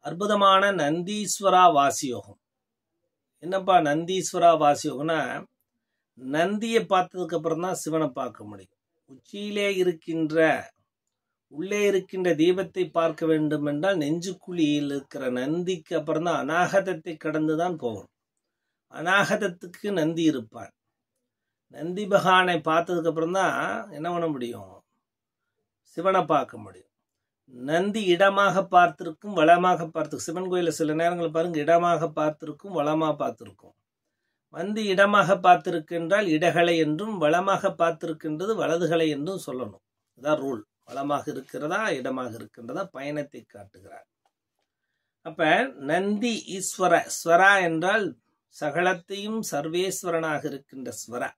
அற்புதமான நந்தீஸ்வரா வாசியோகம். என்னப்பா நந்தீஸ்வரா வாசியோகம்னா, நந்தியை பார்த்ததுக்கு அப்புறம் தான் சிவனை பார்க்க முடியும். உச்சியிலே இருக்கின்ற உள்ளே இருக்கின்ற தீபத்தை பார்க்க வேண்டும் என்றால் நெஞ்சுக்குழியில் இருக்கிற நந்திக்கு அப்புறம் தான் அநாகதத்தை கடந்துதான் போகணும். அநாகதத்துக்கு நந்தி இருப்பான். நந்தி பகவானை பார்த்ததுக்கு அப்புறம் தான் என்ன பண்ண முடியும், சிவனை பார்க்க முடியும். நந்தி இடமாக பார்த்திருக்கும், வளமாக பார்த்திருக்கும். சிவன் கோயில சில நேரங்கள் பாருங்க, இடமாக பார்த்திருக்கும், வளமாக பார்த்திருக்கும். நந்தி இடமாக பார்த்திருக்கின்றால் இடகலை என்றும், வளமாக பார்த்திருக்கின்றது வலதுகளை என்றும் சொல்லணும். அதான் ரூல். வளமாக இருக்கிறதா இடமாக இருக்கின்றதா பயணத்தை காட்டுகிறார். அப்ப நந்தி ஈஸ்வர, ஸ்வரா என்றால் சகலத்தையும் சர்வேஸ்வரனாக இருக்கின்ற ஸ்வரா.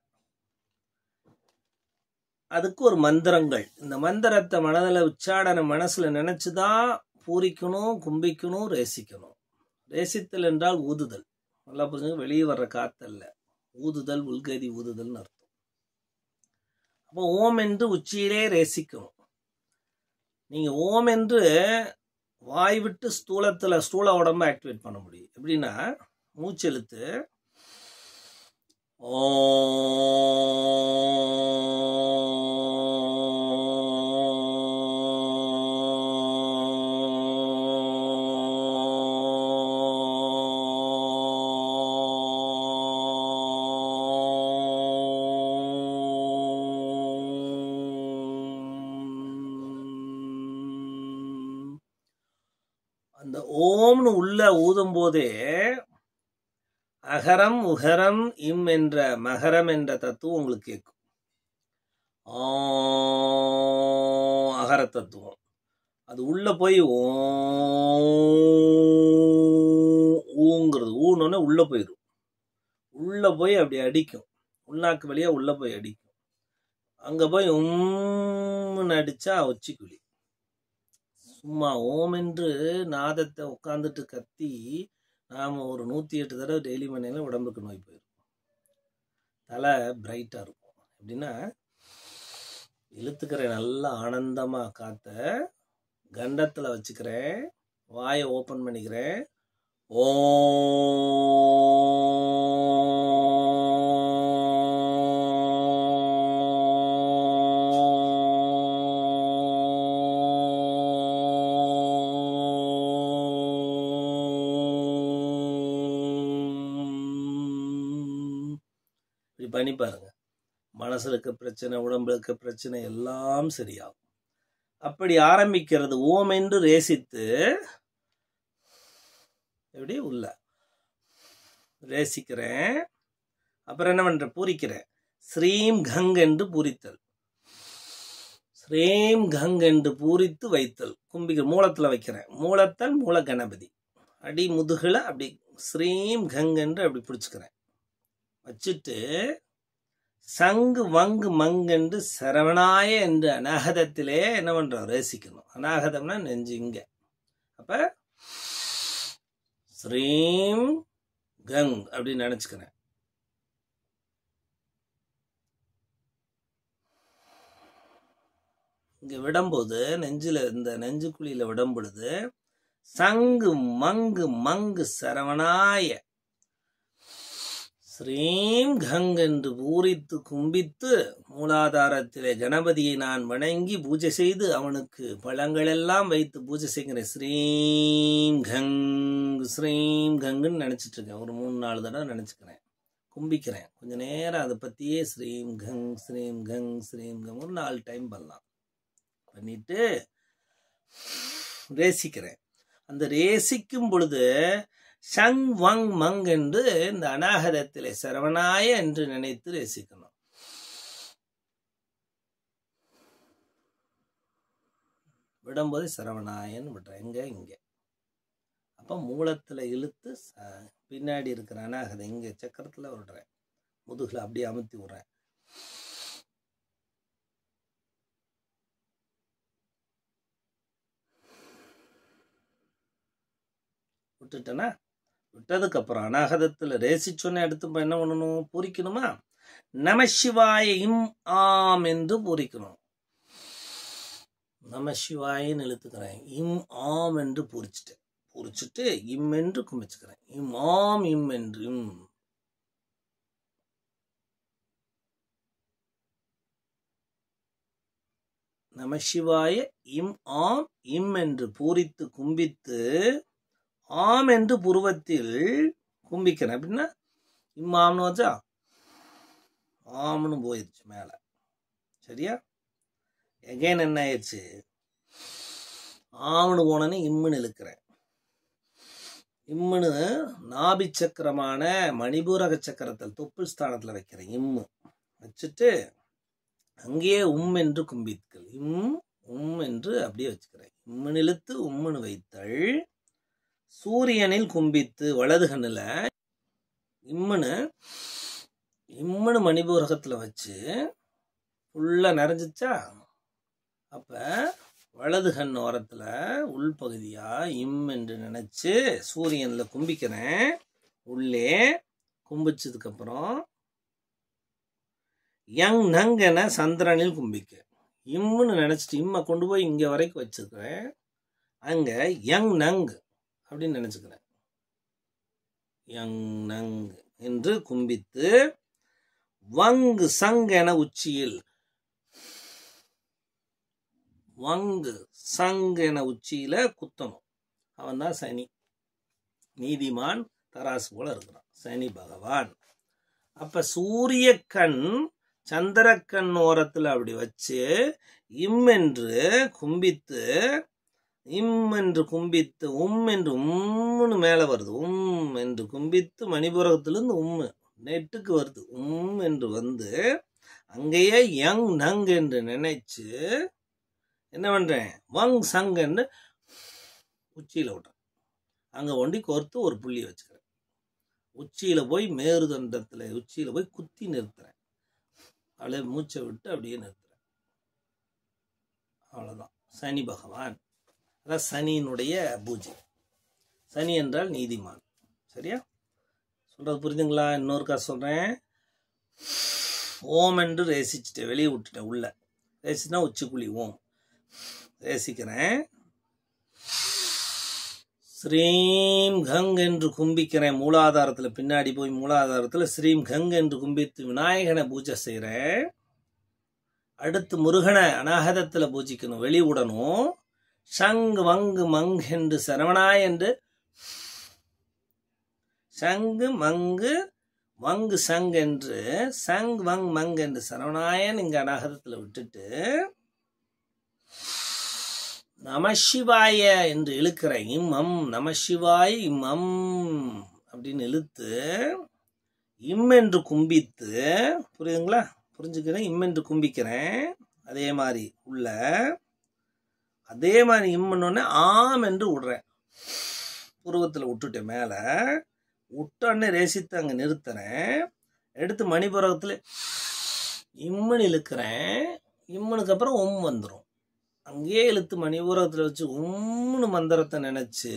அதுக்கு ஒரு மந்திரங்கள். இந்த மந்திரத்தை மனதில் உச்சாடன மனசுல நினைச்சுதான் பூரிக்கணும், கும்பிக்கணும், ரேசிக்கணும். ரேசித்தல் என்றால் ஊதுதல். நல்லா புரிஞ்சுங்க, வெளியே வர்ற காத்தல்ல, ஊதுதல், உள்கதி ஊதுதல்னு அர்த்தம். அப்போ ஓம் என்று உச்சியிலே ரேசிக்கணும். நீங்க ஓம் என்று வாய் விட்டு ஸ்தூல உடம்பை ஆக்டிவேட் பண்ண முடியும். எப்படின்னா, மூச்செழுத்து ஓ அந்த ஓம்னு உள்ள ஊதும் போதே அகரம் உகரம் இம் என்ற மகரம் என்ற தத்துவம் உங்களுக்கு கேட்கும். அகர தத்துவம் அது உள்ள போய் ஊங்கிறது ஊனோன்னு உள்ள போயிடும். உள்ள போய் அப்படி அடிக்கும், உள்நாக்கு வழியா உள்ள போய் அடிக்கும். அங்க போய் அடிச்சா உச்சிக்குழி. சும்மா ஓம் என்று நாதத்தை உட்காந்துட்டு கத்தி நாம் ஒரு 108 தடவை டெய்லி பண்ணினா உடம்புக்கு நோய் போயிடும். தலை பிரைட்டாக இருக்கும். எப்படின்னா, இழுத்துக்கிறேன் நல்லா ஆனந்தமாக காத்த, கண்டத்தில் வச்சுக்கிறேன், வாயை ஓப்பன் பண்ணிக்கிறேன், ஓ பண்ணி பாருங்க. மனசுல இருக்க பிரச்சனை, உடம்புல இருக்க பிரச்சனை எல்லாம் சரியாகும். அப்படி ஆரம்பிக்கிறது. ஓம் என்று ரேசித்து எப்படி உள்ள ரேசிக்கிறேன். அப்புறம் என்ன பண்ற, பூரிக்கிறேன். ஸ்ரீம் கங் என்று பூரித்தல். ஸ்ரீம் கங் என்று பூரித்து வைத்தல். கும்பிக்க மூலத்துல வைக்கிறேன். மூலத்தல் மூல கணபதி அடி முதுகுல அப்படி ஸ்ரீம் கங் என்று அப்படி பிடிச்சுக்கிறேன். வச்சுட்டு சங்கு வங்கு மங்கென்று சரவணாய என்று அநாகதத்திலே என்ன பண்றோம், ரேசிக்கணும். அநாகதம்னா நெஞ்சு இங்க. அப்ப ஸ்ரீம் கங் அப்படின்னு நினைச்சுக்கிறேன். இங்க விடும்போது நெஞ்சுல, இந்த நெஞ்சுக்குழியில விடும் பொழுது சங்கு மங்கு மங்கு சரவணாய ஸ்ரீம் கங் என்று பூரித்து கும்பித்து மூலாதாரத்திலே கணபதியை நான் வணங்கி பூஜை செய்து அவனுக்கு பழங்கள் எல்லாம் வைத்து பூஜை செய்கிறேன். ஸ்ரீம் கங்குன்னு நினைச்சிட்டு இருக்கேன். ஒரு 3-4 தடவை நினைச்சுக்கிறேன், கும்பிக்கிறேன். கொஞ்ச நேரம் அதை பத்தியே ஸ்ரீம் கங் ஸ்ரீம் கங் ஸ்ரீம் கங் ஒரு 4 டைம் பண்ணலாம். பண்ணிட்டு ரேசிக்கிறேன். அந்த ரேசிக்கும் பொழுது சங் வங் மங் என்று இந்த அநாகதத்திலே சரவணாய என்று நினைத்து ரசிக்கணும். விடும்போது சரவணாயன்னு விடுறேன். எங்க இங்க. அப்ப மூலத்துல இழுத்து பின்னாடி இருக்கிற அநாகதம் இங்க சக்கரத்துல விடுறேன். முதுகுல அப்படியே அமுத்தி விடுறேன். விட்டுட்டேன்னா, விட்டதுக்கு அப்புறம் அநாகதத்துல ரேசிச்சொன்ன எடுத்து என்ன பண்ணணும், பூரிக்கணுமா. நம சிவாய இம் ஆம் என்று பூரிக்கணும். நம சிவாயின்னு இழுத்துக்கிறேன். இம் ஆம் என்று பூரிச்சிட்டேன். பூரிச்சுட்டு இம் என்று கும்பிச்சுக்கிறேன். இம் ஆம் இம் என்று இம். நமசிவாய இம் ஆம் இம் என்று பூரித்து கும்பித்து ஆம் என்று புருவத்தில் கும்பிக்கிறேன். அப்படின்னா இம்மாம்னு வச்சா ஆம்னு போயிடுச்சு மேல. சரியா? எகைன் என்ன ஆயிடுச்சு? ஆம்னு போனோன்னு இம்முன்னு இழுக்கிறேன். இம்முன்னு நாபி சக்கரமான மணிபூரக சக்கரத்தில் தொப்புள் ஸ்தானத்தில் வைக்கிறேன். இம்மு வச்சுட்டு அங்கேயே என்று கும்பித்தல். என்று அப்படியே வச்சுக்கிறேன். இம்முன்னு இழுத்து உம்முன்னு வைத்தல். சூரியனில் கும்பித்து வலது கண்ணுல இம்முன்னு மணிபூரகத்தில் வச்சு ஃபுல்லாக நிறைஞ்சிச்சா, அப்ப வலது கண் ஓரத்துல உள்பகுதியா இம் என்று நினைச்சு சூரியன்ல கும்பிக்கிறேன். உள்ளே கும்பிச்சதுக்கு அப்புறம் யங் நங் என சந்திரனில் கும்பிக்க இம்முன்னு நினைச்சிட்டு இம்மை கொண்டு போய் இங்க வரைக்கும் வச்சுக்கிறேன். அங்க யங் நங் அப்படின்னு நினைச்சுக்கிறேன். யங் நங் என்று கும்பித்து வங்கு சங் என உச்சியில் வங்கு சங் என உச்சியில குத்தணும். அவன் தான் சனி. நீதிமான் தராசு போல இருக்கிறான் சனி பகவான். அப்ப சூரிய கண் சந்திரக்கண் ஓரத்துல அப்படி வச்சு இம் என்று கும்பித்து என்று கும்பித்து என்று உம்முன்னு மேல வருது. என்று கும்பித்து மணிபுரகத்திலிருந்து நெட்டுக்கு வருது. என்று வந்து அங்கேயே யங் நங் என்று நினைச்சு என்ன பண்றேன்? வங் சங் என்று உச்சியில விடுறேன். அங்க ஒண்டி கோர்த்து ஒரு புள்ளி வச்சுக்கிறேன். உச்சியில போய் மேருதண்டத்துல உச்சியில போய் குத்தி நிறுத்துறேன். அப்படியே மூச்சை விட்டு அப்படியே நிறுத்துறேன். அவ்வளவுதான். சனி பகவான். அதான் சனியினுடைய பூஜை. சனி என்றால் நீதிமான். சரியா? சொல்றது புரியுதுங்களா? இன்னொருக்கா சொல்றேன். ஓம் என்று ரேசிச்சுட்டேன். வெளியே விட்டுட்டேன். உள்ள ரேசினா உச்சிக்குழி ஓம் ரேசிக்கிறேன். ஸ்ரீம் கங் என்று கும்பிக்கிறேன். மூலாதாரத்துல பின்னாடி போய் மூலாதாரத்துல ஸ்ரீம் கங் என்று கும்பித்து விநாயகனை பூஜை செய்யறேன். அடுத்து முருகனை அநாகதத்துல பூஜிக்கணும். வெளிவிடணும். ஷங் வங்கு மங் என்று சரவணாய் என்று ஷங்கு மங்கு வங்கு சங் என்று சங் வங் மங் என்று சரவணாயன் இங்க அநாகதத்துல விட்டுட்டு நமசிவாய என்று இழுக்கிற இம் அம் நமசிவாய் இம் அம் அப்படின்னு இழுத்து இம் என்று கும்பித்து, புரியுதுங்களா? புரிஞ்சுக்கிறேன். இம் என்று கும்பிக்கிறேன். அதே மாதிரி உள்ள அதே மாதிரி இம்முன்னு ஆம் என்று விடுறேன். புருவத்தில் விட்டுட்டேன். மேல விட்டோடனே ரேசித்து அங்க நிறுத்துறேன். எடுத்து மணிபுரகத்துல இம்முன்னு இழுக்கிறேன். இம்முனுக்கு அப்புறம் வந்துடும். அங்கேயே இழுத்து மணிபூரகத்தில் வச்சு உம்னு மந்திரத்தை நினைச்சு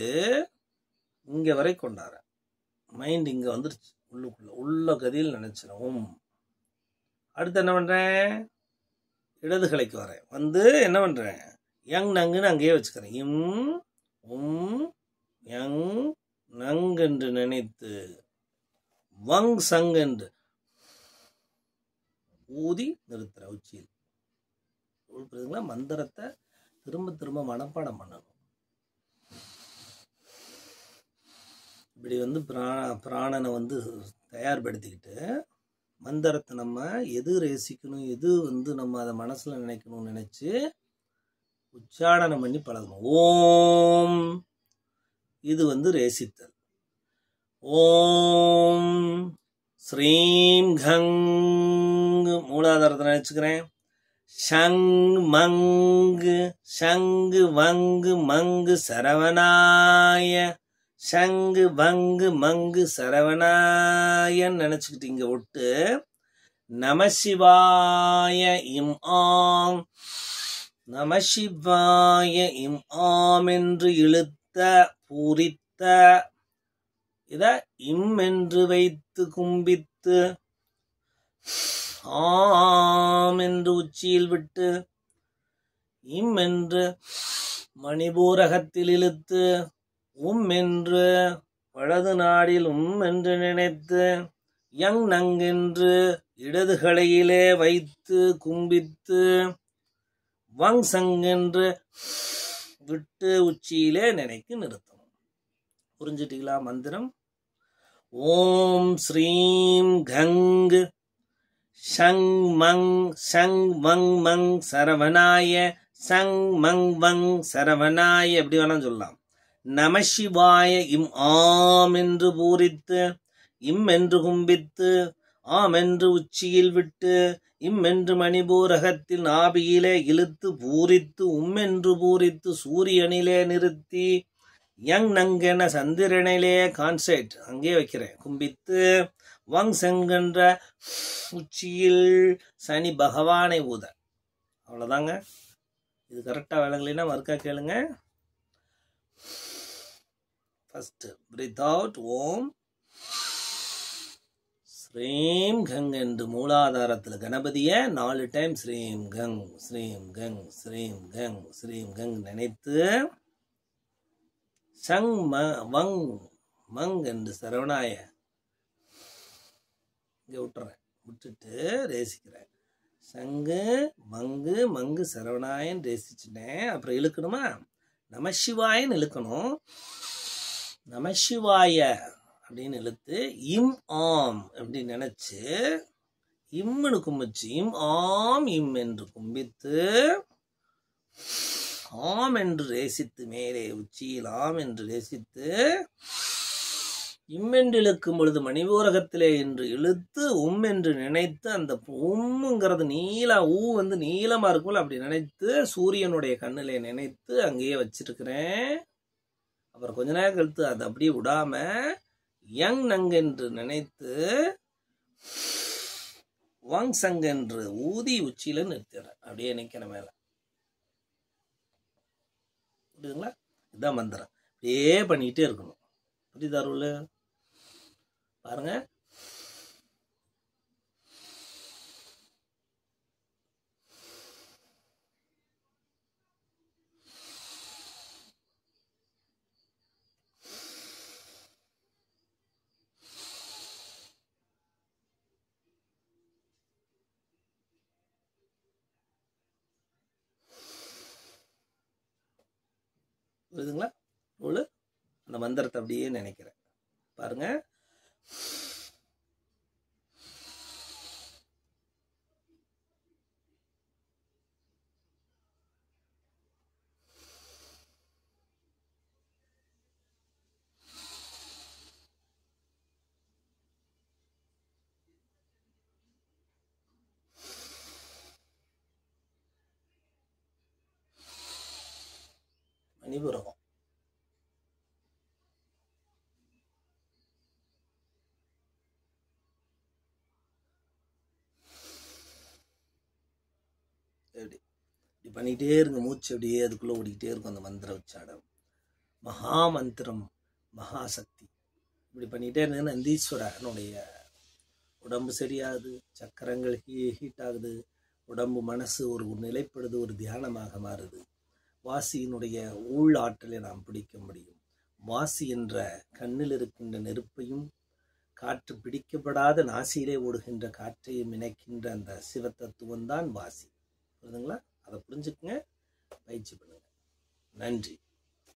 இங்க வரை கொண்டாடுறேன். மைண்ட் இங்க வந்துருச்சு. உள்ள கதியில் நினைச்சிடும். அடுத்து என்ன பண்றேன்? இடது கலைக்கு வரேன். வந்து என்ன பண்றேன்? யங் நங்குன்னு அங்கேயே வச்சுக்கிறேன். இம் யங் நங் என்று நினைத்து வங் சங் என்று ஊதி நிறுத்துற உச்சியில். மந்திரத்தை திரும்ப திரும்ப மனப்பாடம் பண்ணணும். இப்படி வந்து பிராணனை வந்து தயார்படுத்திக்கிட்டு மந்திரத்தை நம்ம எது ரேசிக்கணும், எது வந்து நம்ம அதை மனசுல நினைக்கணும்னு நினைச்சு உச்சாரணம் பண்ணி பழகணும். ஓம் இது வந்து ரேசித்தல். ஓம் ஸ்ரீம் கங் மூலாதாரத்தை நினைச்சுக்கிறேன். ஷங் மங்கு ஷங்கு வங்கு மங்கு சரவணாய ஷங்கு வங்கு மங்கு சரவணாயன்னு நினைச்சுக்கிட்டு இங்க விட்டு நமசிவாய இம் ஆம் நமசிவாய இம் ஆம் என்று இழுத்த பூரித்த இத இம் என்று வைத்து கும்பித்து ஆம் என்று உச்சியில் விட்டு இம் என்று மணிபூரகத்தில் இழுத்து என்று வலது நாடில் என்று நினைத்து யங் நங்கென்று இடது களையிலே வைத்து கும்பித்து வங் சங்கென்று விட்டு உச்சியிலே நினைத்து நிறுத்தணும். புரிஞ்சுட்டீங்களா மந்திரம்? ஓம் ஸ்ரீம் கங் ஷங் மங் மங் சரவணாய சங் மங் வங் சரவணாய எப்படி வேணாம் சொல்லலாம். நமசிவாய இம் ஆம் என்று பூரித்து இம் என்று கும்பித்து ஆம் என்று உச்சியில் விட்டு இம் என்று மணிபூரகத்தில் நாபியிலே இழுத்து பூரித்து என்று பூரித்து சூரியனிலே நிறுத்தி யங் நங்கென சந்திரனிலே கான்சென்ட்ரேட் அங்கே வைக்கிறேன் கும்பித்து வங் செங்கன்ற உச்சியில் சனி பகவானை ஊத. அவ்வளோதாங்க. இது கரெக்டாக விளங்கலைன்னா மறுக்கா கேளுங்க. First breath out. ஓம் ஸ்ரீம் கங் என்று மூலாதாரத்தில் கணபதியை 4 டைம் ஸ்ரீம் கங் ஸ்ரீம் கங் ஸ்ரீம் கங் ஸ்ரீம் கங் நினைத்து சங் வங் மங் என்று சரவணாய இங்கே விட்டுறேன். விட்டுட்டு ரேசிக்கிறேன். சங்கு மங்கு மங்கு சரவணாயன் ரேசிச்சுட்டேன். அப்புறம் இழுக்கணுமா? நமசிவாயன்னு இழுக்கணும். நமசிவாய அப்படின்னு இழுத்து இம் ஆம் அப்படின்னு நினைச்சு இம்னு கும்பிச்சு இம் ஆம் இம் என்று கும்பித்து ஆம் என்று ரேசித்து மேலே உச்சியில் ஆம் என்று ரேசித்து இம்மென்று இழுக்கும் பொழுது மணிபூரகத்திலே என்று இழுத்து என்று நினைத்து அந்த உம்முங்கிறது ஊ வந்து நீளமா இருக்கும்ல அப்படி நினைத்து சூரியனுடைய கண்ணிலே நினைத்து அங்கேயே வச்சிருக்கிறேன். அப்புறம் கொஞ்ச நேரம் கழித்து அதை அப்படியே விடாம யங் நங்கென்று நினைத்து வங் சங்கென்று ஊதி உச்சியில நிறுத்திடுறேன். அப்படியே நிற்கிறேன் மேல. புரியுதுங்களா? இதுதான் மந்திரம். அப்படியே பண்ணிக்கிட்டே இருக்கணும். புரியுதா அருள்? பாருங்க. புரியுதுங்களா? அந்த மந்திரத்தை அப்படியே நினைக்கிறேன். பாருங்க. மணிபூரகம் இப்படி பண்ணிக்கிட்டே இருங்க. மூச்சு அப்படியே அதுக்குள்ளே ஓடிக்கிட்டே இருக்கும். அந்த மந்திர உச்சாடம் மகா மந்திரம் மகாசக்தி. இப்படி பண்ணிக்கிட்டே இருந்தீங்கன்னா நந்தீஸ்வரனுடைய உடம்பு சரியாகுது, சக்கரங்கள் ஹீட் ஆகுது, உடம்பு மனசு ஒரு நிலைப்படுது, ஒரு தியானமாக மாறுது. வாசியினுடைய உள் ஆற்றலை நாம் பிடிக்க முடியும். வாசி என்ற கண்ணில் இருக்கின்ற நெருப்பையும் காற்று பிடிக்கப்படாத நாசியிலே ஓடுகின்ற காற்றையும் இணைக்கின்ற அந்த சிவத்தத்துவம் தான் வாசி. புரியுதுங்களா? அதை புரிஞ்சுக்குங்க, பயிற்சி பண்ணுங்க. நன்றி.